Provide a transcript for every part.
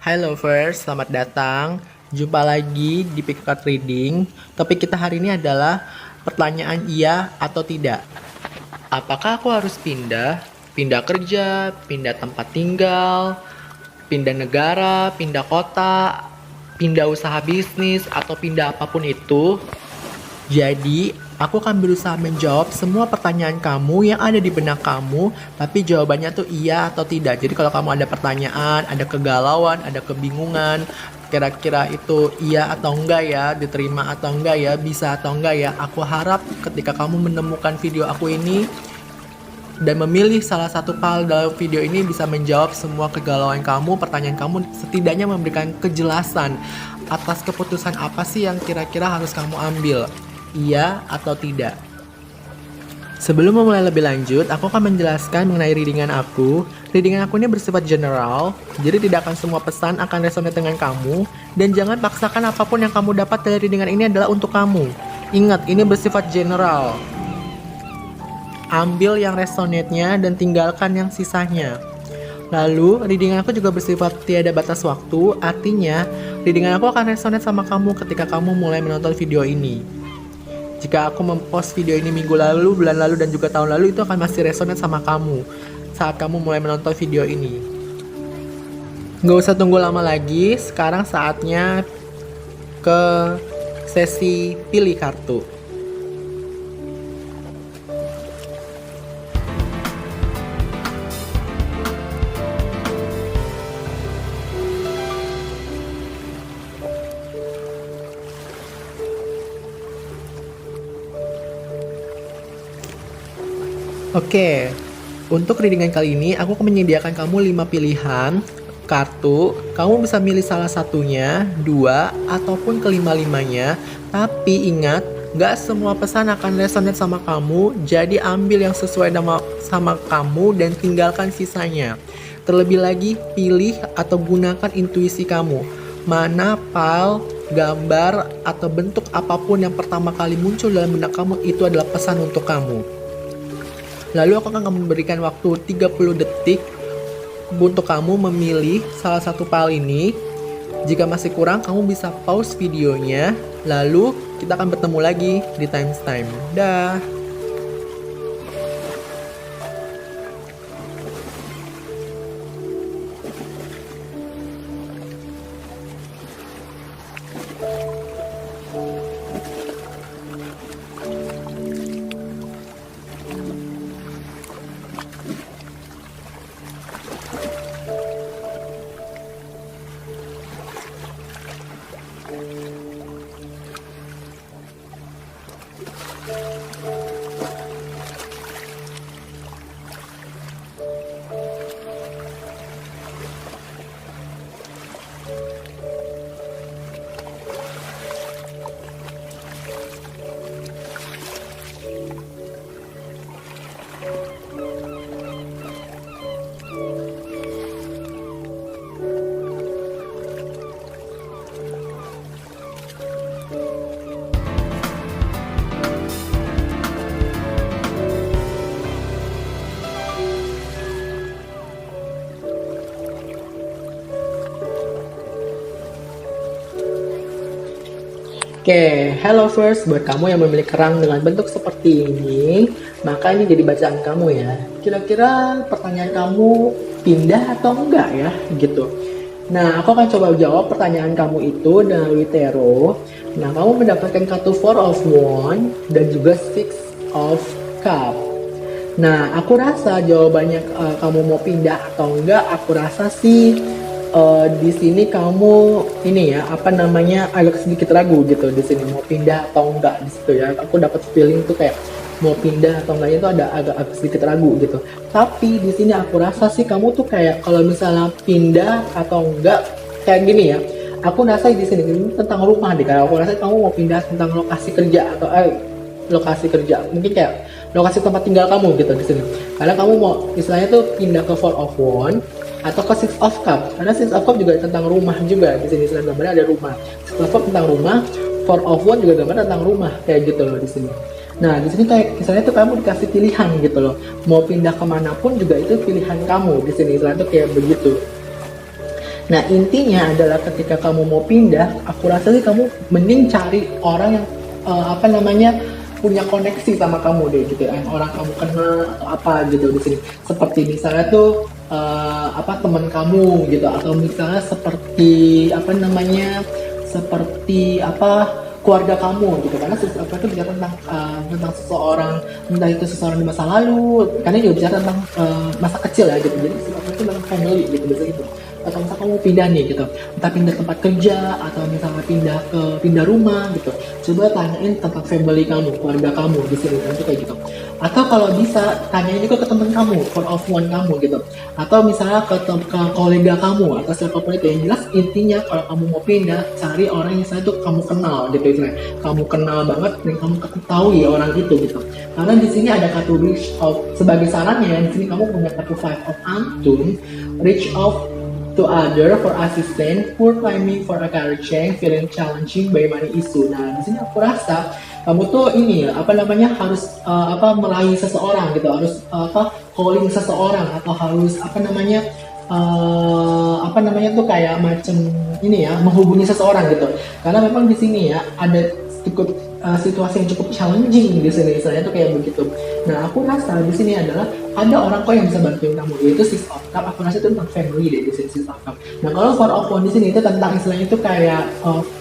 Hai lovers, selamat datang. Jumpa lagi di Pick Card Reading. Topik kita hari ini adalah pertanyaan iya atau tidak. Apakah aku harus pindah? Pindah kerja, pindah tempat tinggal, pindah negara, pindah kota, pindah usaha bisnis, atau pindah apapun itu? Jadi, aku akan berusaha menjawab semua pertanyaan kamu yang ada di benak kamu, tapi jawabannya tuh iya atau tidak. Jadi kalau kamu ada pertanyaan, ada kegalauan, ada kebingungan, kira-kira itu iya atau enggak ya, diterima atau enggak ya, bisa atau enggak ya, aku harap ketika kamu menemukan video aku ini dan memilih salah satu file dalam video ini bisa menjawab semua kegalauan kamu, pertanyaan kamu, setidaknya memberikan kejelasan atas keputusan apa sih yang kira-kira harus kamu ambil, iya atau tidak. Sebelum memulai lebih lanjut, aku akan menjelaskan mengenai readingan aku. Readingan aku ini bersifat general, jadi tidak akan semua pesan akan resonate dengan kamu, dan jangan paksakan apapun yang kamu dapat dari readingan ini adalah untuk kamu. Ingat, ini bersifat general. Ambil yang resonate-nya dan tinggalkan yang sisanya. Lalu, readingan aku juga bersifat tiada batas waktu, artinya readingan aku akan resonate sama kamu ketika kamu mulai menonton video ini. Jika aku mempost video ini minggu lalu, bulan lalu, dan juga tahun lalu, itu akan masih resonate sama kamu saat kamu mulai menonton video ini. Nggak usah tunggu lama lagi, sekarang saatnya ke sesi pilih kartu. Oke, untuk readingan kali ini aku akan menyediakan kamu 5 pilihan kartu. Kamu bisa milih salah satunya, 2, ataupun kelima-limanya. Tapi ingat, gak semua pesan akan resonate sama kamu, jadi ambil yang sesuai sama kamu dan tinggalkan sisanya. Terlebih lagi, pilih atau gunakan intuisi kamu. Mana file, gambar, atau bentuk apapun yang pertama kali muncul dalam benak kamu, itu adalah pesan untuk kamu. Lalu aku akan memberikan waktu 30 detik untuk kamu memilih salah satu file ini. Jika masih kurang, kamu bisa pause videonya. Lalu kita akan bertemu lagi di timestamp. Dah. Oke, hello first, buat kamu yang memilih kerang dengan bentuk seperti ini, maka ini jadi bacaan kamu ya. Kira-kira pertanyaan kamu pindah atau enggak ya, gitu. Nah, aku akan coba jawab pertanyaan kamu itu dari tarot. Nah, kamu mendapatkan kartu Four of Wands dan juga Six of Cup. Nah, aku rasa jawabannya kamu mau pindah atau enggak, aku rasa sih di sini kamu ini ya apa namanya agak sedikit ragu gitu di sini mau pindah atau enggak di situ ya. Aku dapat feeling tuh kayak mau pindah atau enggaknya itu ada agak sedikit ragu gitu. Tapi di sini aku rasa sih kamu tuh kayak kalau misalnya pindah atau enggak kayak gini ya. Aku rasa di sini ini tentang rumah deh. Kalau aku rasa kamu mau pindah tentang lokasi kerja atau lokasi kerja mungkin kayak lokasi tempat tinggal kamu gitu di sini. Karena kamu mau istilahnya tuh pindah ke Four of Wands atau ke Six of Cup, karena Six of Cup juga tentang rumah juga di sini gambarnya ada rumah. Six of Cup tentang rumah, Four of Wands juga gambar tentang rumah kayak gitu loh di sini. Nah di sini kayak misalnya tuh kamu dikasih pilihan gitu loh, mau pindah kemanapun juga itu pilihan kamu di sini, istilahnya tuh kayak begitu. Nah, intinya adalah ketika kamu mau pindah, aku rasa sih kamu mending cari orang yang apa namanya punya koneksi sama kamu deh gitu, yang orang kamu kenal atau apa gitu di sini. Seperti misalnya tuh apa teman kamu gitu, atau misalnya seperti apa namanya, seperti apa keluarga kamu gitu, karena apa itu bicara tentang seseorang, entah itu seseorang di masa lalu, karena juga bicara tentang masa kecil ya gitu, jadi sesuatu itu tentang family gitu biasanya gitu. Atau misalnya kamu pindah nih gitu, entah pindah tempat kerja atau misalnya pindah rumah gitu, coba tanyain tentang family kamu, keluarga kamu di sini nanti kayak gitu. Atau kalau bisa tanyain juga ke teman kamu, for of one kamu gitu, atau misalnya ke kolega kamu atau siapapun itu. Yang jelas intinya kalau kamu mau pindah, cari orang yang saya tuh kamu kenal gitu, misalnya kamu kenal banget dan kamu ketahui orang itu gitu. Karena di sini ada kartu reach out sebagai sarannya. Di sini kamu punya kartu five of Antun, reach out to other for assistance, poor timing for a career change, feeling challenging by money issue. Nah, di sini aku rasa kamu tuh ini ya, apa namanya, harus meraih seseorang gitu, harus calling seseorang, atau harus apa namanya tuh kayak macam ini ya, menghubungi seseorang gitu. Karena memang di sini ya ada cukup situasi yang cukup challenging di sini, misalnya tuh kayak begitu. Nah, aku rasa di sini adalah ada orang kok yang bisa bantuin kamu, yaitu Six of Cups. Aku rasa itu tentang family deh di sini, Six of Cups. Nah, kalau Four of Wands di sini itu tentang istilahnya itu kayak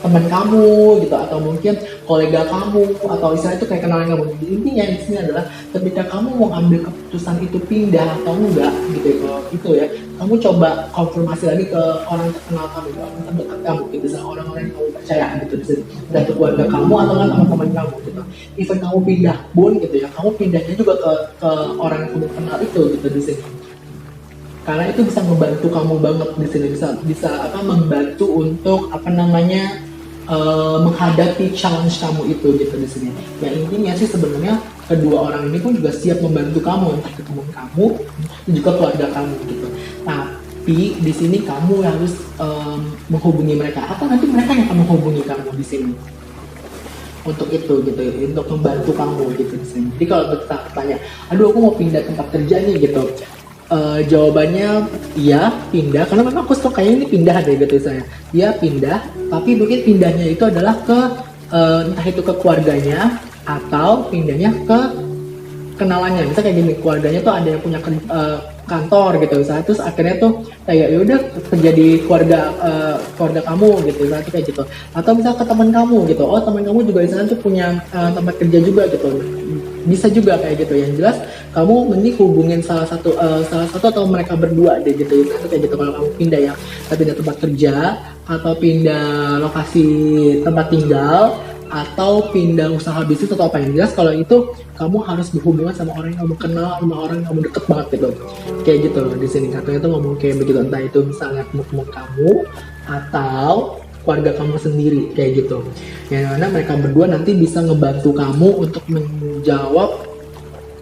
teman kamu gitu, atau mungkin kolega kamu, atau istilahnya itu kayak kenalan kamu. Jadi intinya di sini adalah ketika kamu mau ambil keputusan itu pindah atau enggak gitu ya, kalau itu ya, kamu coba konfirmasi lagi ke orang terkenal kamu, ke orang terdekat kamu gitu, misalnya orang-orang yang kamu percaya gitu di sini, dan ke keluarga kamu atau kan teman-teman kamu gitu. Even kamu pindah pun gitu ya, kamu pindahnya juga ke orang yang kamu kenal itu gitu di sini. Karena itu bisa membantu kamu banget di sini, bisa membantu untuk menghadapi challenge kamu itu gitu di sini. Ya intinya sih sebenarnya kedua orang ini pun juga siap membantu kamu, entah ke teman kamu dan juga keluarga kamu gitu. Tapi di sini kamu harus menghubungi mereka, atau nanti mereka yang akan menghubungi kamu di sini untuk itu gitu, untuk membantu kamu gitu di sini. Jadi kalau kita tanya, aduh aku mau pindah tempat kerja nih gitu, jawabannya iya pindah, karena memang aku suka kayaknya ini pindah deh gitu saya. Iya pindah, tapi mungkin pindahnya itu adalah ke entah itu ke keluarganya atau pindahnya ke kenalannya. Misalnya kayak gini, keluarganya tuh ada yang punya kantor gitu, misalnya, terus akhirnya tuh kayak ya udah kerja di keluarga kamu gitu, misalnya kayak gitu. Atau misalnya ke teman kamu gitu, oh teman kamu juga di sana tuh punya tempat kerja juga gitu, bisa juga kayak gitu. Yang jelas kamu mending hubungin salah satu atau mereka berdua deh gitu, misalnya kayak gitu. Kalau kamu pindah ya, pindah tempat kerja atau pindah lokasi tempat tinggal atau pindah usaha bisnis atau apa, yang jelas kalau itu kamu harus berhubungan sama orang yang kamu kenal, sama orang yang kamu deket banget gitu, kayak gitu loh. Di sini katanya tuh ngomong kayak begitu, entah itu misalnya teman kamu atau keluarga kamu sendiri kayak gitu, yang mana mereka berdua nanti bisa ngebantu kamu untuk menjawab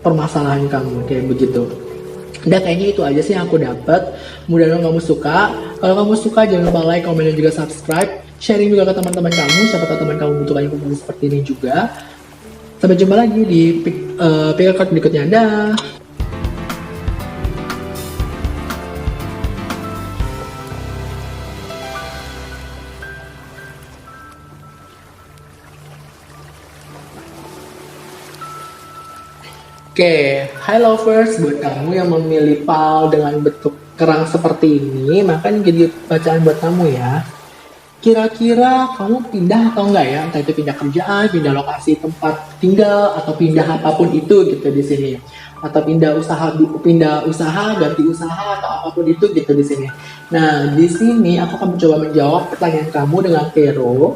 permasalahan kamu kayak begitu. Udah, kayaknya itu aja sih yang aku dapat. Mudah-mudahan kamu suka. Kalau kamu suka jangan lupa like, comment, dan juga subscribe. Sharing juga ke teman-teman kamu, siapa tahu teman kamu butuh informasi seperti ini juga. Sampai jumpa lagi di pick card berikutnya. Dah. Oke, hi lovers, buat kamu yang memilih pal dengan bentuk kerang seperti ini, maka ini jadi bacaan buat kamu ya. Kira-kira kamu pindah atau enggak ya? Entah itu pindah kerjaan, pindah lokasi tempat tinggal, atau pindah apapun itu gitu di sini. Atau pindah usaha, ganti usaha atau apapun itu gitu di sini. Nah, di sini aku akan mencoba menjawab pertanyaan kamu dengan tarot.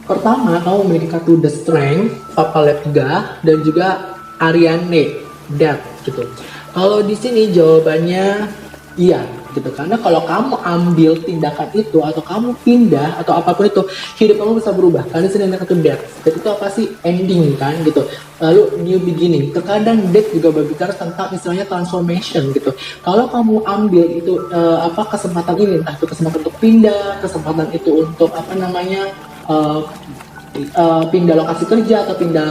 Pertama, kamu memiliki kartu The Strength, Papa Lepga, dan juga Ariane Death gitu. Kalau di sini jawabannya iya gitu, karena kalau kamu ambil tindakan itu atau kamu pindah atau apapun itu, hidup kamu bisa berubah. Karena sini ada kartu death. Death itu apa sih? Ending kan gitu. Lalu new beginning. Terkadang death juga berbicara tentang istilahnya transformation gitu. Kalau kamu ambil itu kesempatan ini, entah itu kesempatan untuk pindah, kesempatan itu untuk pindah lokasi kerja atau pindah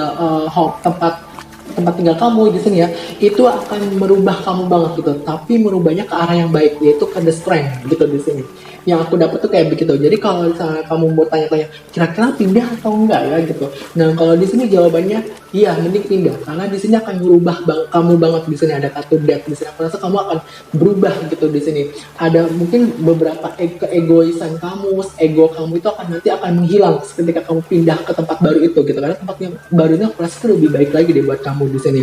tempat tempat tinggal kamu di sini ya, itu akan merubah kamu banget gitu, tapi merubahnya ke arah yang baik, yaitu ke the strength gitu di sini. Yang aku dapat tuh kayak begitu. Jadi kalau misalnya kamu mau tanya-tanya kira-kira pindah atau enggak ya gitu, nah kalau di sini jawabannya iya, mending pindah, karena di sini akan merubah kamu banget. Di sini ada kartu death di sini, aku rasa kamu akan berubah gitu di sini. Ada mungkin beberapa keegoisan kamu, ego kamu itu akan menghilang ketika kamu pindah ke tempat baru itu gitu, karena tempat yang baru ini aku rasa itu lebih baik lagi deh buat kamu di sini.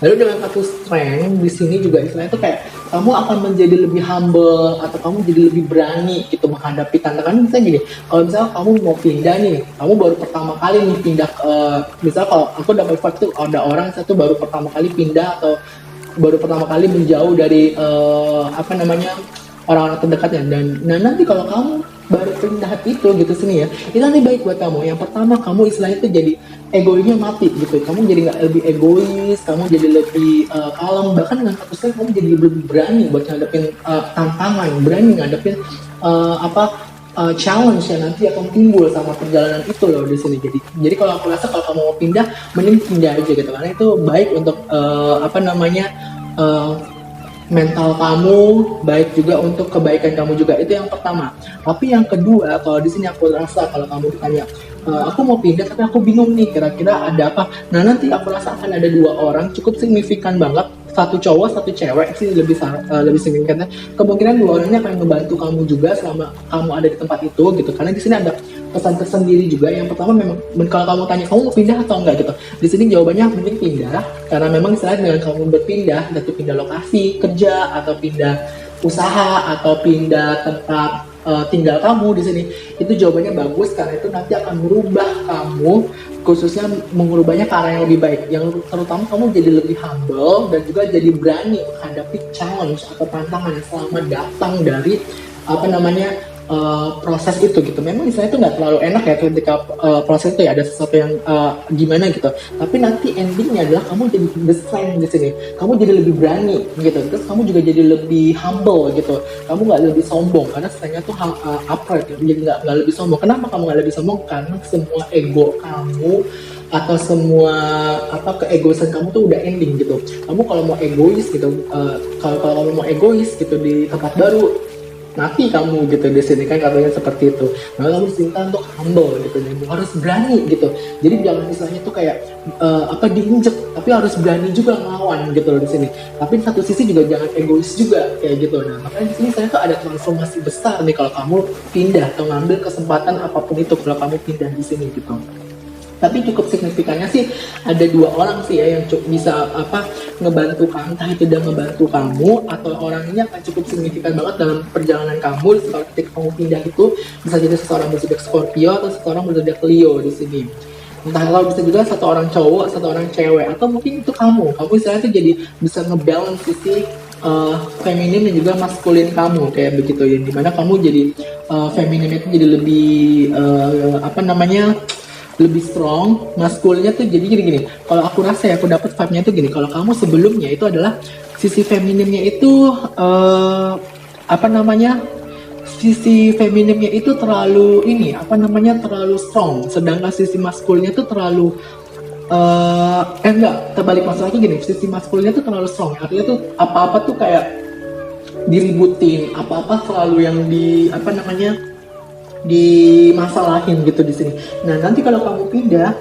Lalu dengan kartu strength di sini juga istilahnya itu kayak kamu akan menjadi lebih humble, atau kamu jadi lebih berani gitu menghadapi tantangan. Misalnya gini, kalau misalnya kamu mau pindah nih, kamu baru pertama kali nih pindah ke, misalnya kalau aku dapat vibe tuh ada orang satu baru pertama kali pindah, atau baru pertama kali menjauh dari orang-orang terdekatnya. Dan nah nanti kalau kamu baru pindah itu gitu sini ya, itu nanti baik buat kamu. Yang pertama, kamu istilahnya itu jadi egonya mati gitu, kamu jadi nggak lebih egois, kamu jadi lebih kalem, bahkan dengan kasusnya kamu jadi lebih berani buat ngadepin tantangan, berani ngadepin challenge yang nanti akan timbul sama perjalanan itu loh di sini. Jadi kalau aku rasa kalau kamu mau pindah, mending pindah aja gitu, karena itu baik untuk mental kamu, baik juga untuk kebaikan kamu juga. Itu yang pertama. Tapi yang kedua, kalau di sini aku rasa kalau kamu ditanya, aku mau pindah tapi aku bingung nih kira-kira ada apa. Nah nanti aku rasa akan ada dua orang cukup signifikan banget, satu cowok satu cewek sih, lebih signifikannya. Kemungkinan dua orang ini akan membantu kamu juga selama kamu ada di tempat itu gitu. Karena di sini ada pesan tersendiri juga. Yang pertama, memang kalau kamu tanya kamu mau pindah atau enggak gitu, di sini jawabannya mending pindah, karena memang istilahnya dengan kamu berpindah, entah pindah lokasi kerja atau pindah usaha atau pindah tempat tinggal kamu di sini, itu jawabannya bagus, karena itu nanti akan merubah kamu, khususnya mengubahnya ke arah yang lebih baik, yang terutama kamu jadi lebih humble dan juga jadi berani menghadapi challenge atau tantangan yang selama datang dari proses itu gitu. Memang istilahnya itu nggak terlalu enak ya ketika proses itu ya, ada sesuatu yang gimana gitu, tapi nanti endingnya adalah kamu jadi the strength di sini, kamu jadi lebih berani gitu, terus kamu juga jadi lebih humble gitu, kamu nggak lebih sombong, karena strengthnya tuh upright ya, jadi nggak lebih sombong. Kenapa kamu nggak lebih sombong? Karena semua ego kamu atau semua keegoisan kamu tuh udah ending gitu. Kamu kalau mau egois gitu, kalau kamu mau egois gitu di tempat baru, mati kamu gitu di sini kan, katanya seperti itu. Nah kamu diminta untuk humble gitu, dan harus berani gitu. Jadi jangan misalnya tuh kayak diinjek, tapi harus berani juga ngelawan gitu loh di sini. Tapi di satu sisi juga jangan egois juga kayak gitu. Nah makanya di sini saya tuh ada transformasi besar nih kalau kamu pindah atau ngambil kesempatan apapun itu kalau kamu pindah di sini gitu. Tapi cukup signifikannya sih ada dua orang sih ya yang cukup bisa ngebantu kamu, entah itu dia ngebantu kamu atau orang ini akan cukup signifikan banget dalam perjalanan kamu. Kalau ketika kamu pindah itu bisa jadi seseorang berzodiak Scorpio atau seseorang berzodiak Leo di sini. Entah kalau bisa juga satu orang cowok, satu orang cewek, atau mungkin itu kamu istilahnya itu jadi bisa ngebalance sisi feminin dan juga maskulin kamu kayak begitu ya, dimana kamu jadi feminin itu jadi lebih lebih strong, maskulnya tuh jadi gini. Kalau aku rasa ya, aku dapat vibe-nya tuh gini. Kalau kamu sebelumnya itu adalah sisi femininnya itu sisi femininnya itu terlalu terlalu strong, sedangkan sisi maskulnya tuh terlalu terbalik, masalahnya gini, sisi maskulnya tuh terlalu strong, artinya tuh apa-apa tuh kayak diributin, apa-apa selalu yang dimasalahin gitu di sini. Nah nanti kalau kamu pindah,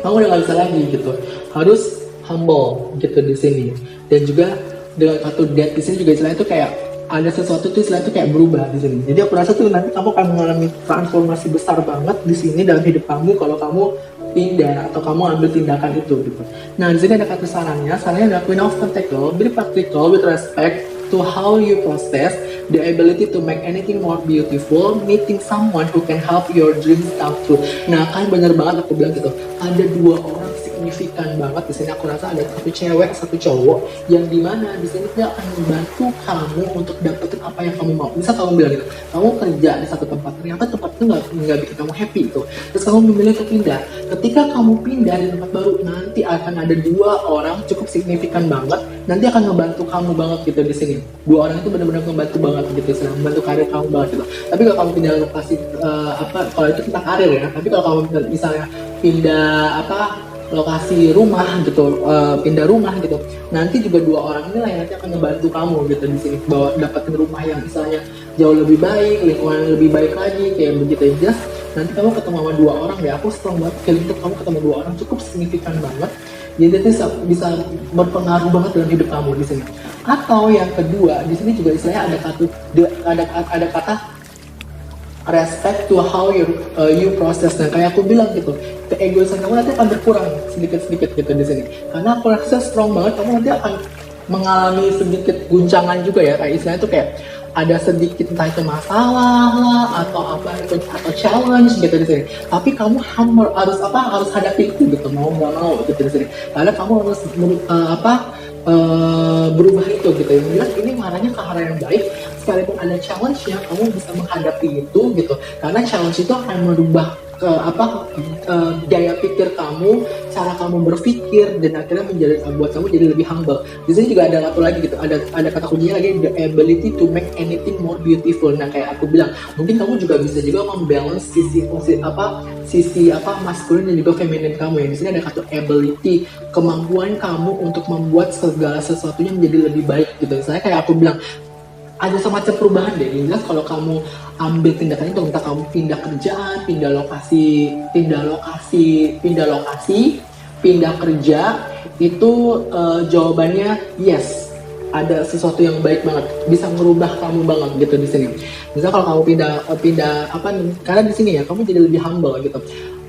kamu udah nggak bisa lagi gitu, harus humble gitu di sini. Dan juga dengan kartu death di sini juga istilahnya itu kayak ada sesuatu tuh istilahnya itu kayak berubah di sini. Jadi aku rasa tuh nanti kamu akan mengalami transformasi besar banget di sini dalam hidup kamu kalau kamu pindah atau kamu ambil tindakan itu gitu. Nah di sini ada kartu sarannya adalah Queen of Pentacles. Be practical with respect to how you process the ability to make anything more beautiful, meeting someone who can help your dreams come true. Nah kan bener banget aku bilang gitu, ada dua orang signifikan banget di sini. Aku rasa ada satu cewek satu cowok yang dimana di sini dia akan membantu kamu untuk dapetin apa yang kamu mau. Bisa kamu bilang gitu, kamu kerja di satu tempat, ternyata tempat itu nggak bikin kamu happy itu, terus kamu memilih untuk pindah. Ketika kamu pindah di tempat baru, nanti akan ada dua orang cukup signifikan banget, nanti akan membantu kamu banget gitu di sini. Dua orang itu benar-benar membantu banget gitu, membantu karir kamu banget gitu. Tapi kalau kamu pindah lokasi kalau itu tentang karir ya. Tapi kalau kamu misalnya pindah lokasi rumah gitu, pindah rumah gitu, nanti juga dua orang ini lah yang nanti akan ngebantu kamu gitu di sini bahwa dapetin rumah yang misalnya jauh lebih baik, lingkungan yang lebih baik lagi kayak begitu ya. Just nanti kamu ketemu sama dua orang deh, aku strong banget feeling tuh kamu ketemu dua orang cukup signifikan banget, jadi itu bisa berpengaruh banget dalam hidup kamu di sini. Atau yang kedua di sini juga istilahnya ada kata respect to how you process. Dan kayak aku bilang gitu, keegoisan kamu nanti akan berkurang sedikit-sedikit gitu di sini. Karena aku rasa strong banget kamu nanti akan mengalami sedikit guncangan juga ya, kayak istilahnya tuh kayak ada sedikit entah itu masalah lah atau apa itu atau challenge gitu di sini. Tapi kamu harus hadapi itu gitu, mau nggak mau gitu di sini. Karena kamu harus berubah itu gitu. Yang jelas ini marahnya ke arah yang baik, sekalipun ada challenge-nya kamu bisa menghadapi itu gitu, karena challenge itu akan merubah gaya pikir kamu, cara kamu berpikir, dan akhirnya buat kamu jadi lebih humble. Di sini juga ada satu lagi gitu, ada kata kuncinya lagi, the ability to make anything more beautiful. Nah kayak aku bilang, mungkin kamu juga bisa juga membalance sisi maskulin dan juga feminin kamu ya. Di sini ada kata ability, kemampuan kamu untuk membuat segala sesuatunya menjadi lebih baik gitu. Saya kayak aku bilang, ada semacam perubahan deh. Jelas kalau kamu ambil tindakan itu, entah kamu pindah kerjaan, pindah lokasi, pindah kerja, itu jawabannya yes. Ada sesuatu yang baik banget, bisa merubah kamu banget gitu di sini. Misal kalau kamu karena di sini ya kamu jadi lebih humble gitu.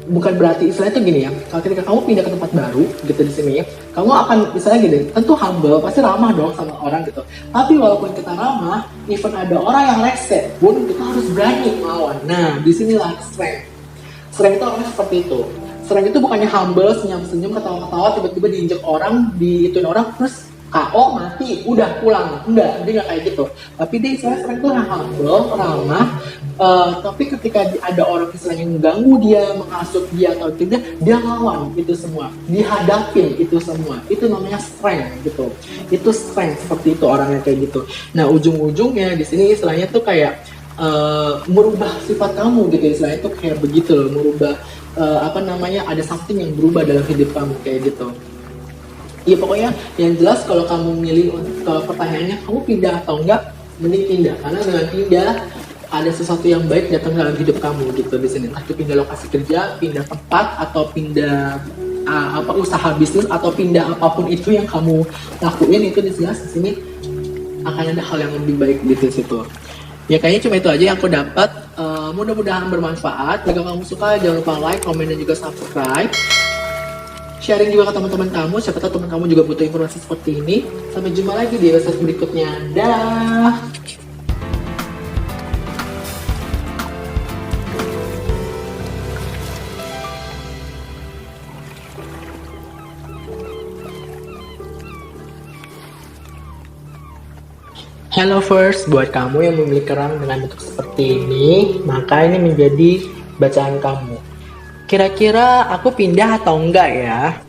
Bukan berarti istilahnya itu gini ya, kalau ketika kamu pindah ke tempat baru gitu di sini ya, kamu akan misalnya gini, tentu humble, pasti ramah dong sama orang gitu. Tapi walaupun kita ramah, even ada orang yang rese pun kita harus berani melawan. Nah, disinilah strength. Strength itu orangnya seperti itu. Strength itu bukannya humble, senyum-senyum, ketawa-ketawa, tiba-tiba diinjek orang, diituin orang, terus KO mati, udah pulang. Enggak, dia nggak kayak gitu. Tapi dia istilahnya strength itu humble, ramah. Tapi ketika ada orang istilahnya mengganggu dia, menghasut dia atau tidak, dia lawan itu semua, dihadapin itu semua. Itu namanya strength gitu. Itu strength, seperti itu orangnya kayak gitu. Nah ujung-ujungnya di sini istilahnya tuh kayak merubah sifat kamu gitu, istilahnya tuh kayak begitu loh, merubah ada something yang berubah dalam hidup kamu kayak gitu. Ya pokoknya yang jelas kalau kamu milih, kalau pertanyaannya kamu pindah atau enggak, mending pindah, karena dengan pindah ada sesuatu yang baik datang dalam hidup kamu gitu di sini. Entah itu pindah lokasi kerja, pindah tempat, atau pindah usaha bisnis, atau pindah apapun itu yang kamu lakuin, itu jelas di sini akan ada hal yang lebih baik di situ. Ya kayaknya cuma itu aja yang aku dapat. Mudah-mudahan bermanfaat. Jika kamu suka jangan lupa like, komen, dan juga subscribe. Sharing juga ke teman-teman kamu, siapa tahu teman kamu juga butuh informasi seperti ini. Sampai jumpa lagi di episode berikutnya. Dah. Hello first, buat kamu yang memiliki kerang dengan bentuk seperti ini, maka ini menjadi bacaan kamu. Kira-kira aku pindah atau enggak ya?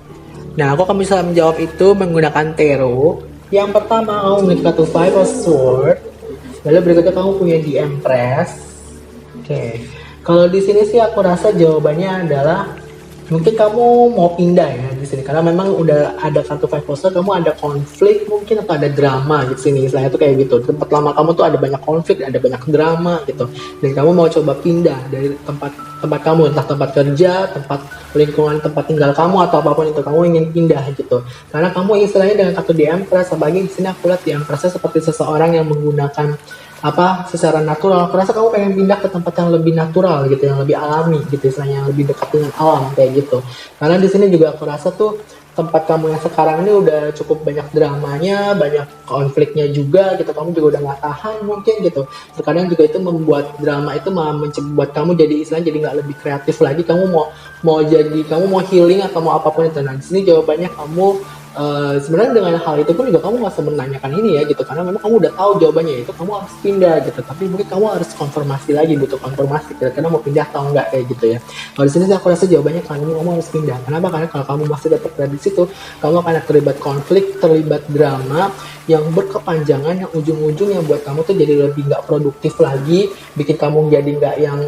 Nah, aku akan bisa menjawab itu menggunakan tarot. Yang pertama, kamu memiliki kartu Five of Swords. Lalu berikutnya kamu punya The Empress. Oke. Kalau di sini sih aku rasa jawabannya adalah mungkin kamu mau pindah ya di sini, karena memang udah ada kartu Five of Swords, kamu ada konflik mungkin atau ada drama di sini. Istilahnya tuh kayak gitu. Tempat lama kamu tuh ada banyak konflik, ada banyak drama gitu. Dan kamu mau coba pindah dari tempat kamu, entah tempat kerja, tempat lingkungan tempat tinggal kamu atau apapun itu, kamu ingin pindah gitu. Karena kamu istilahnya dengan kartu The Empress, apalagi di sini aku lihat The Empress seperti seseorang yang menggunakan secara natural. Aku rasa kamu pengen pindah ke tempat yang lebih natural gitu, yang lebih alami gitu, istilahnya yang lebih dekat dengan alam kayak gitu. Karena di sini juga aku rasa tuh tempat kamu yang sekarang ini udah cukup banyak dramanya, banyak konfliknya juga gitu. Kamu juga udah nggak tahan mungkin gitu. Terkadang juga itu membuat drama itu membuat kamu jadi istilahnya jadi nggak lebih kreatif lagi. Kamu mau healing atau mau apapun itu. Nah di sini jawabannya kamu Sebenarnya dengan hal itu pun juga kamu nggak usah menanyakan ini ya gitu, karena memang kamu udah tahu jawabannya itu kamu harus pindah gitu. Tapi mungkin kamu harus konfirmasi lagi, butuh konfirmasi kira-kira mau pindah atau enggak kayak gitu ya. Kalau di sini sih aku rasa jawabannya kamu harus pindah. Kenapa? Karena kalau kamu masih tetap berada di situ, kamu akan terlibat konflik, terlibat drama yang berkepanjangan, yang ujung-ujungnya buat kamu tuh jadi lebih nggak produktif lagi, bikin kamu jadi nggak yang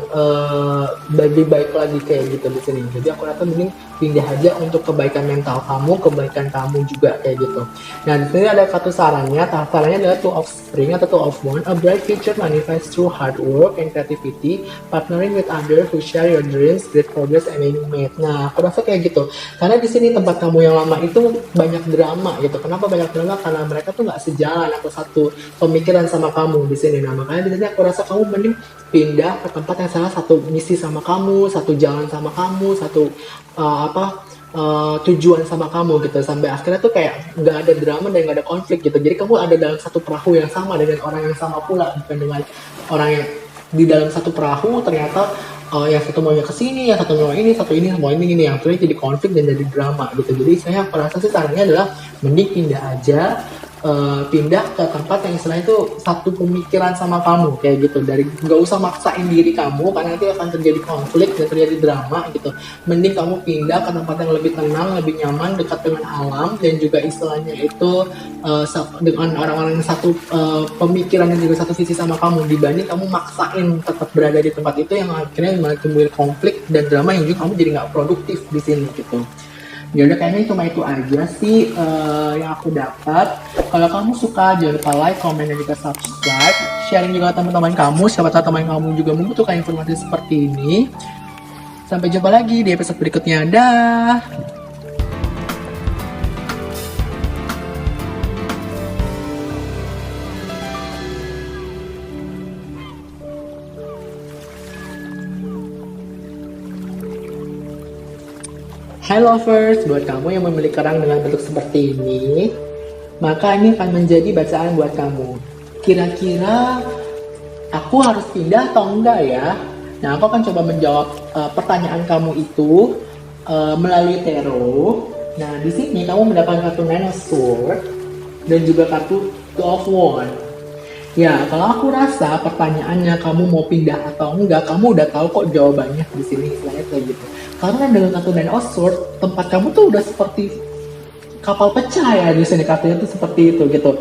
lebih baik lagi kayak gitu di sini. Jadi aku rasa mending pindah aja untuk kebaikan mental kamu, kebaikan kamu juga kayak gitu. Nah di sini ada satu sarannya, sarannya adalah two of spring atau two of one. A bright future manifests through hard work and creativity, partnering with others who share your dreams, great progress and you made. Nah aku rasa kayak gitu. Karena di sini tempat kamu yang lama itu banyak drama gitu. Kenapa banyak drama? Karena mereka tuh nggak sejalan atau satu pemikiran sama kamu di sini. Nah makanya di sini aku rasa kamu mending pindah ke tempat yang salah satu misi sama kamu, satu jalan sama kamu, satu tujuan sama kamu gitu, sampai akhirnya tuh kayak nggak ada drama dan nggak ada konflik gitu. Jadi kamu ada dalam satu perahu yang sama dengan orang yang sama pula, bukan dengan orang yang di dalam satu perahu ternyata yang satu maunya ke sini, yang satu mau ini, satu ini mau ini yang akhirnya jadi konflik dan jadi drama gitu. Jadi saya merasa sih sarannya adalah mending pindah aja, pindah ke tempat yang istilahnya itu satu pemikiran sama kamu kayak gitu. Dari nggak usah maksain diri kamu karena nanti akan terjadi konflik dan terjadi drama gitu. Mending kamu pindah ke tempat yang lebih tenang, lebih nyaman, dekat dengan alam, dan juga istilahnya itu dengan orang-orang yang satu pemikiran dan juga satu visi sama kamu, dibanding kamu maksain tetap berada di tempat itu yang akhirnya malah timbul konflik dan drama yang juga kamu jadi nggak produktif di sini gitu. Ya udah, kayaknya cuma itu aja sih yang aku dapat. Kalau kamu suka, jangan lupa like, comment, dan juga subscribe. Sharing juga ke teman-teman kamu, siapa tahu teman kamu juga membutuhkan informasi seperti ini. Sampai jumpa lagi di episode berikutnya. Dah. Hai lovers, buat kamu yang memiliki kerang dengan bentuk seperti ini, maka ini akan menjadi bacaan buat kamu. Kira-kira aku harus pindah atau enggak ya? Nah, aku akan coba menjawab pertanyaan kamu itu melalui tarot. Nah, di sini kamu mendapatkan kartu Nine of Swords dan juga kartu Two of Wands. Ya, kalau aku rasa pertanyaannya kamu mau pindah atau enggak, kamu udah tahu kok jawabannya di sini, istilahnya kayak gitu. Karena dengan kartu Nine of Swords, tempat kamu tuh udah seperti kapal pecah ya di sini, kartunya tuh seperti itu gitu.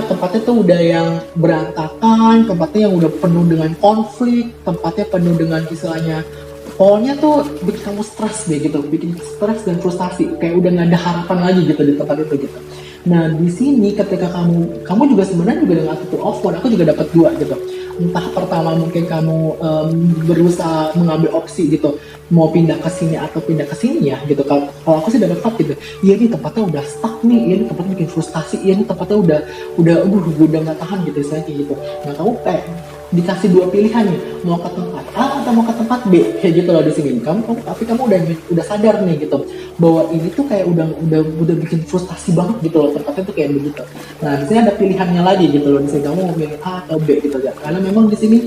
Tempatnya tuh udah yang berantakan, tempatnya yang udah penuh dengan konflik, tempatnya penuh dengan istilahnya, pokoknya tuh bikin kamu stres deh gitu, bikin stres dan frustasi, kayak udah nggak ada harapan lagi gitu di tempat itu gitu. Nah di sini ketika kamu juga sebenarnya juga dengan Two of Wands, aku juga dapat dua gitu. Entah pertama mungkin kamu berusaha mengambil opsi gitu, mau pindah ke sini atau pindah ke sini ya gitu. Kalau aku sih dapat gitu, iya ini tempatnya udah stuck nih, iya ini tempatnya bikin frustasi, iya ini tempatnya udah nggak tahan gitu saya kayak gitu. Nah kamu kayak dikasih dua pilihan nih, mau ke tempat A atau mau ke tempat B kayak gitu loh di sini. Tapi kamu udah sadar nih gitu bahwa ini tuh kayak udah bikin frustasi banget gitu loh, tempatnya tuh kayak begitu. Nah di sini ada pilihannya lagi gitu loh, di sini kamu mau pilih A atau B gitu ya. Karena memang di sini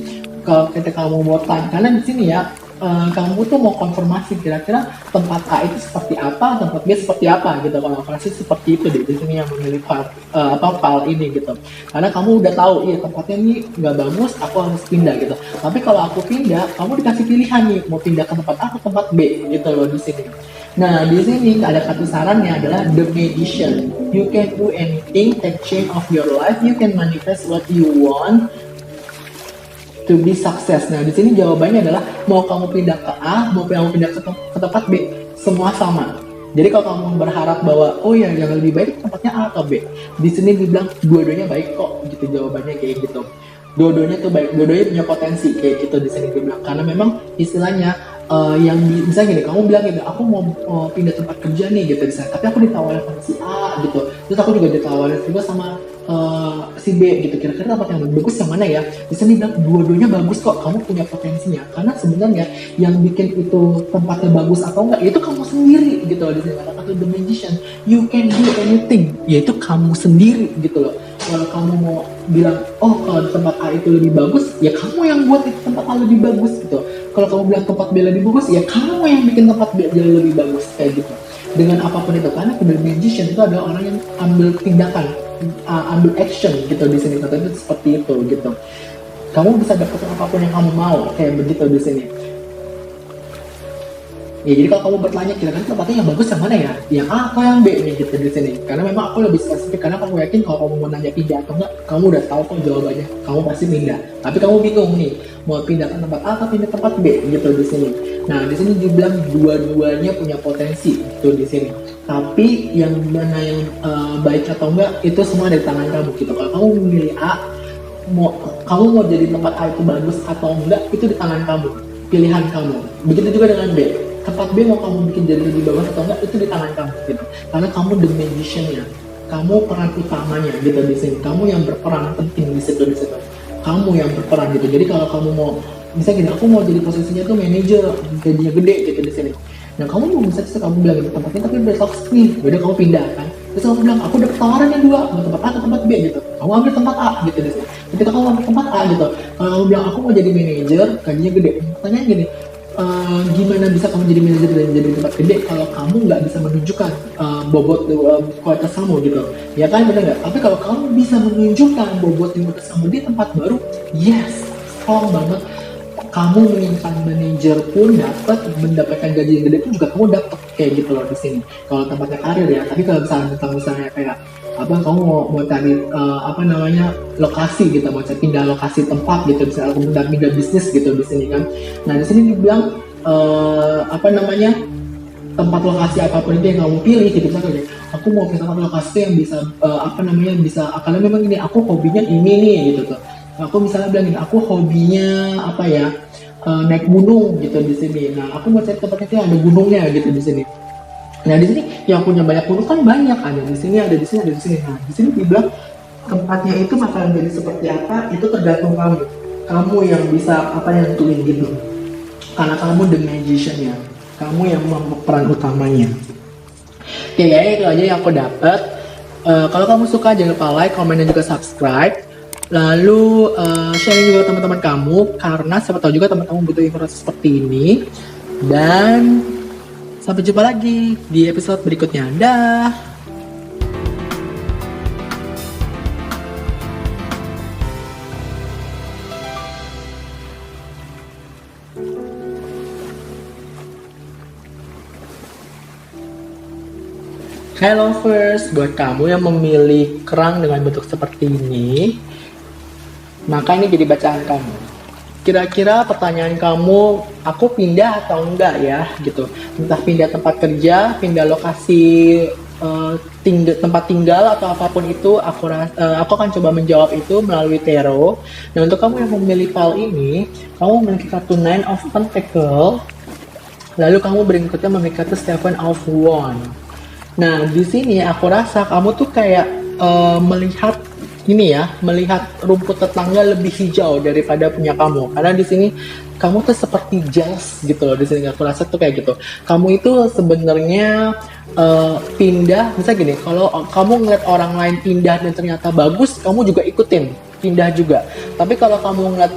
kalau ketika kamu mau tanya, karena di sini ya kamu tuh mau konfirmasi kira-kira tempat A itu seperti apa, tempat B seperti apa gitu. Kalau aku rasa seperti itu deh di sini yang memilih file ini gitu. Karena kamu udah tahu, iya tempatnya ini nggak bagus, aku harus pindah gitu. Tapi kalau aku pindah, kamu dikasih pilihan nih, mau pindah ke tempat A atau tempat B gitu loh di sini. Nah di sini ada satu sarannya adalah The Magician. You can do anything, take change of your life, you can manifest what you want to be success. Nah, di sini jawabannya adalah mau kamu pindah ke A, mau kamu pindah ke tempat B, semua sama. Jadi kalau kamu berharap bahwa oh ya yang lebih baik tempatnya A atau B, di sini dibilang dua-duanya baik kok, gitu jawabannya kayak gitu. Dua-duanya tuh baik, dua-duanya punya potensi kayak gitu di sini dibilang. Karena memang istilahnya yang misalnya gini, kamu bilang gitu, aku mau pindah tempat kerja nih gitu misalnya, tapi aku ditawarin sama si A gitu, terus aku juga ditawarin juga sama si B gitu, kira-kira tempat yang bagus yang mana ya? Di sini bilang dua-duanya bagus kok, kamu punya potensinya. Karena sebenarnya yang bikin itu tempatnya bagus atau enggak, itu kamu sendiri gitu loh. Di sini ada kata The Magician, you can do anything, yaitu kamu sendiri gitu loh. Kalau kamu mau bilang, oh kalau tempat A itu lebih bagus, ya kamu yang buat itu tempat A lebih bagus gitu. Kalau kamu bilang tempat B lebih bagus, ya kamu yang bikin tempat B jadi lebih bagus kayak gitu. dengan apapun itu, karena the magician itu adalah orang yang ambil tindakan, ambil action gitu di sini. Contohnya itu seperti itu gitu. Kamu bisa dapetin apapun yang kamu mau, kayak begitu di sini. Ya, jadi kalau kamu bertanya kira-kira tempatnya yang bagus yang mana ya? Yang A atau yang B nih gitu di sini. Karena memang aku lebih spesifik, karena aku yakin kalau kamu mau nanya pindah atau enggak, kamu udah tahu kok jawabannya. Kamu pasti pindah. Tapi kamu bingung nih, mau pindah ke tempat A atau pindah tempat B gitu di sini. Nah, di sini dibilang dua-duanya punya potensi gitu di sini. Tapi yang mana yang baik atau enggak itu semua ada di tangan kamu gitu. Kalau kamu memilih A, kamu mau jadi tempat A itu bagus atau enggak itu di tangan kamu, pilihan kamu. Begitu juga dengan B, tempat B mau kamu bikin jadi lebih bagus atau enggak itu di tangan kamu gitu, karena kamu the magician-nya, kamu peran utamanya gitu di sini, kamu yang berperan penting di situ, kamu yang berperan gitu. Jadi kalau kamu mau misalnya gini, aku mau jadi posisinya tuh manajer, gajinya gede gitu di sini. Nah, kamu mau bisa kamu bilang gitu tempatnya tapi udah toxic nih, udah kamu pindah kan. Terus kamu bilang aku dapet tawaran yang dua, mau tempat A atau tempat B gitu. Kamu ambil tempat A gitu di sini. Ketika kamu ambil tempat A gitu, kalau kamu bilang aku mau jadi manajer, gajinya gede. Pertanyaan gini, gimana bisa kamu jadi manajer dan jadi tempat gede kalau kamu nggak bisa menunjukkan bobot kualitas kamu gitu, ya kan, benar nggak? Tapi kalau kamu bisa menunjukkan bobot kualitas kamu di tempat baru, yes, strong banget. Kamu menginginkan manajer pun dapat, mendapatkan gaji yang gede pun juga kamu dapat kayak gitu loh di sini. Kalau tempatnya karir ya. Tapi kalau misalnya kayak apa, kamu mau cari apa namanya lokasi gitu, mau cari pindah lokasi tempat gitu, misalnya kamu pindah bisnis gitu di sini kan. Nah, di sini dibilang apa namanya, tempat lokasi apapun itu yang kamu pilih gitu, misalnya aku mau ke tempat lokasi yang bisa apa namanya, bisa, karena memang ini aku hobinya ini nih gitu tuh. Aku misalnya bilang gini, aku hobinya apa ya, naik gunung gitu di sini. Nah, aku mau cari tempatnya yang ada gunungnya gitu di sini. Nah, di sini yang punya banyak gunung kan banyak, ada di sini, ada di sini, ada di sini. Nah, di sini dibilang tempatnya itu bakalan jadi seperti apa, itu tergantung kamu. Kamu yang bisa apa yang nentuin gitu. Karena kamu the magician-nya, kamu yang peran utamanya. Oke, ya itu aja yang aku dapat. Kalau kamu suka jangan lupa like, komen, dan juga subscribe. Lalu sharing juga teman-teman kamu, karena siapa tahu juga teman-teman butuh informasi seperti ini. Dan sampai jumpa lagi di episode berikutnya. Dah. Hai lovers, buat kamu yang memilih kerang dengan bentuk seperti ini, maka ini jadi bacaan kamu. Kira-kira pertanyaan kamu, aku pindah atau enggak ya gitu. Entah pindah tempat kerja, pindah lokasi tempat tinggal, atau apapun itu, aku akan coba menjawab itu melalui tarot. Nah, untuk kamu yang memilih file ini, kamu memiliki kartu Nine of Pentacles, lalu kamu berikutnya memiliki kartu Seven of Wands. Nah, di sini aku rasa kamu tuh kayak melihat ini ya, melihat rumput tetangga lebih hijau daripada punya kamu. Karena di sini kamu tuh seperti jealous gitu loh. Di sini aku rasa tuh kayak gitu. Kamu itu sebenarnya pindah, misalnya gini, kalau kamu ngeliat orang lain pindah dan ternyata bagus, kamu juga ikutin pindah juga. Tapi kalau kamu ngeliat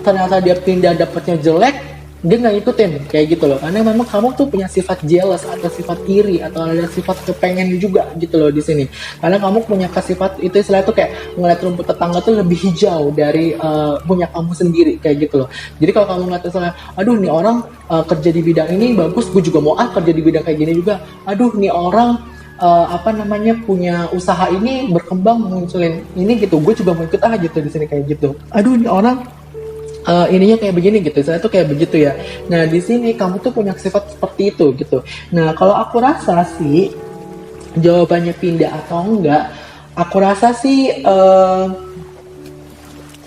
ternyata dia pindah dapetnya jelek, dia nggak ikutin kayak gitu loh, karena memang kamu tuh punya sifat jealous atau sifat iri atau ada sifat kepengen juga gitu loh di sini, karena kamu punya sifat itu, istilah tuh kayak ngeliat rumput tetangga tuh lebih hijau dari punya kamu sendiri kayak gitu loh. Jadi kalau kamu ngeliat misalnya, aduh nih orang kerja di bidang ini bagus, gue juga mau kerja di bidang kayak gini juga, aduh nih orang apa namanya punya usaha ini berkembang munculin ini gitu, gue juga mau ikut gitu di sini kayak gitu, aduh nih orang ininya kayak begini gitu, saya tuh kayak begitu ya. Nah, di sini kamu tuh punya sifat seperti itu gitu. Nah, kalau aku rasa sih jawabannya pindah atau enggak, aku rasa sih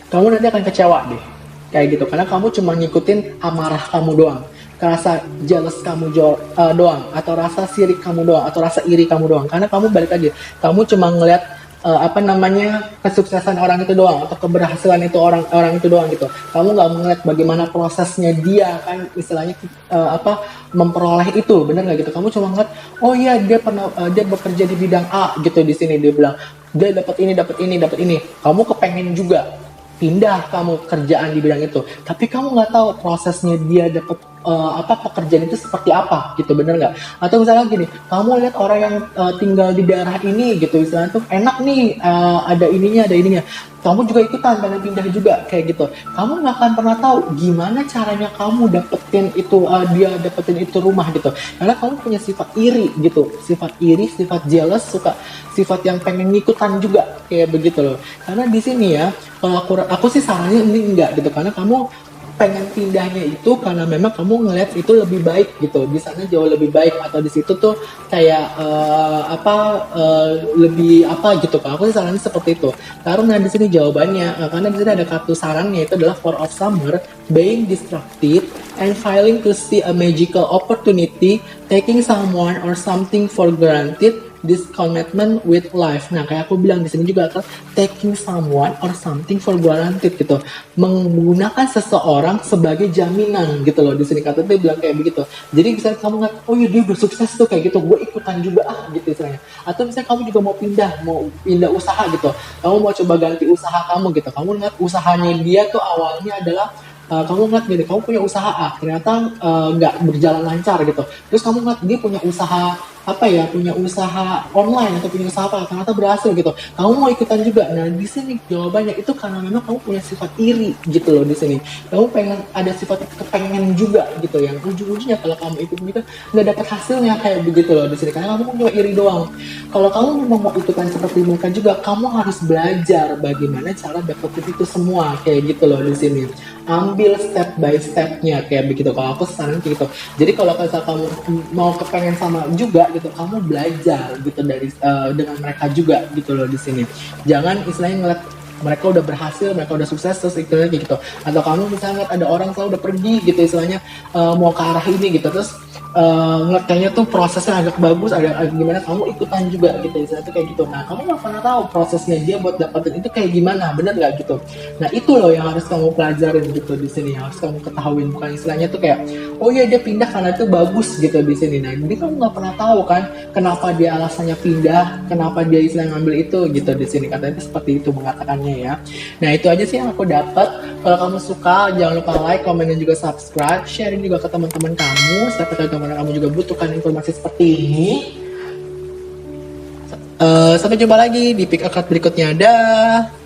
kamu nanti akan kecewa deh kayak gitu, karena kamu cuma ngikutin amarah kamu doang, rasa jealous kamu doang, atau rasa sirik kamu doang, atau rasa iri kamu doang, karena kamu balik lagi, kamu cuma ngeliat apa namanya kesuksesan orang itu doang, atau keberhasilan itu orang itu doang gitu. Kamu nggak melihat bagaimana prosesnya dia kan, istilahnya apa memperoleh itu, benar nggak gitu? Kamu cuma ngeliat, oh iya dia pernah dia bekerja di bidang A gitu, di sini dia bilang dia dapat ini. Kamu kepengen juga pindah kamu kerjaan di bidang itu, tapi kamu nggak tahu prosesnya dia dapat pekerjaan itu seperti apa gitu, bener nggak? Atau misalnya gini, kamu lihat orang yang tinggal di daerah ini gitu, misalnya tuh enak nih, ada ininya, kamu juga ikutan pengen pindah juga kayak gitu. Kamu nggak akan pernah tahu gimana caranya kamu dia dapetin itu rumah gitu, karena kamu punya sifat iri gitu, sifat jealous, sifat yang pengen ngikutan juga kayak begitu loh. Karena di sini ya, kalau aku sih sarannya ini enggak gitu, karena kamu pengen pindahnya itu karena memang kamu ngeliat itu lebih baik gitu, di sana jauh lebih baik, atau di situ tuh kayak lebih apa gitu. Kalau aku sih sarannya seperti itu. Karena di sini jawabannya, karena di sini ada kartu sarannya itu adalah Four of Summer, being distracted and failing to see a magical opportunity, taking someone or something for granted, disconnectment with life. Nah, kayak aku bilang di sini juga kan, taking someone or something for granted gitu, menggunakan seseorang sebagai jaminan gitu loh. Di sini kata dia bilang kayak begitu. Jadi misalnya kamu nggak, oh ya dia udah sukses tuh kayak gitu, gue ikutan juga gitu misalnya. Atau misalnya kamu juga mau pindah usaha gitu, kamu mau coba ganti usaha kamu gitu. Kamu lihat usahanya dia tuh awalnya adalah kamu ngeliat gini, kamu punya usaha A, ternyata nggak berjalan lancar gitu. Terus kamu ngeliat dia punya usaha punya usaha online atau punya usaha apa, ternyata berhasil gitu. Kamu mau ikutan juga. Nah, di sini jawabannya itu karena memang kamu punya sifat iri gitu loh di sini. Kamu pengen ada sifat kepengen juga gitu, yang ujung-ujungnya kalau kamu ikut gitu nggak dapat hasilnya kayak begitu loh di sini. Karena kamu cuma iri doang. Kalau kamu memang mau ikutan seperti mereka juga, kamu harus belajar bagaimana cara dapetin itu semua kayak gitu loh di sini. Ambil step by stepnya kayak begitu. Kalau aku saran kayak gitu. Jadi kalau kamu mau kepengen sama juga gitu, kamu belajar gitu dengan mereka juga gitu loh di sini. Jangan istilahnya ngeliat mereka udah berhasil, mereka udah sukses terus istilahnya kayak gitu. Atau kamu misalnya ngeliat ada orang selalu udah pergi gitu istilahnya, mau ke arah ini gitu, terus ngeliat kayaknya tuh prosesnya agak bagus, agak gimana, kamu ikutan juga gitu istilahnya tuh kayak gitu. Nah, kamu nggak pernah tahu prosesnya dia buat dapetin itu kayak gimana, bener nggak gitu. Nah, itu loh yang harus kamu pelajarin gitu di sini, harus kamu ketahuin. Bukan istilahnya tuh kayak, oh iya dia pindah karena itu bagus gitu di sini. Nah, jadi kamu nggak pernah tahu kan kenapa dia alasannya pindah, kenapa dia istilahnya ngambil itu gitu di sini. Katanya itu seperti itu mengatakannya ya. Nah, itu aja sih yang aku dapat. Kalau kamu suka, jangan lupa like, komen, dan juga subscribe. Sharing juga ke teman-teman kamu. Siapa tahu teman kamu juga butuhkan informasi seperti ini. Sampai jumpa lagi di pick account berikutnya. Dah.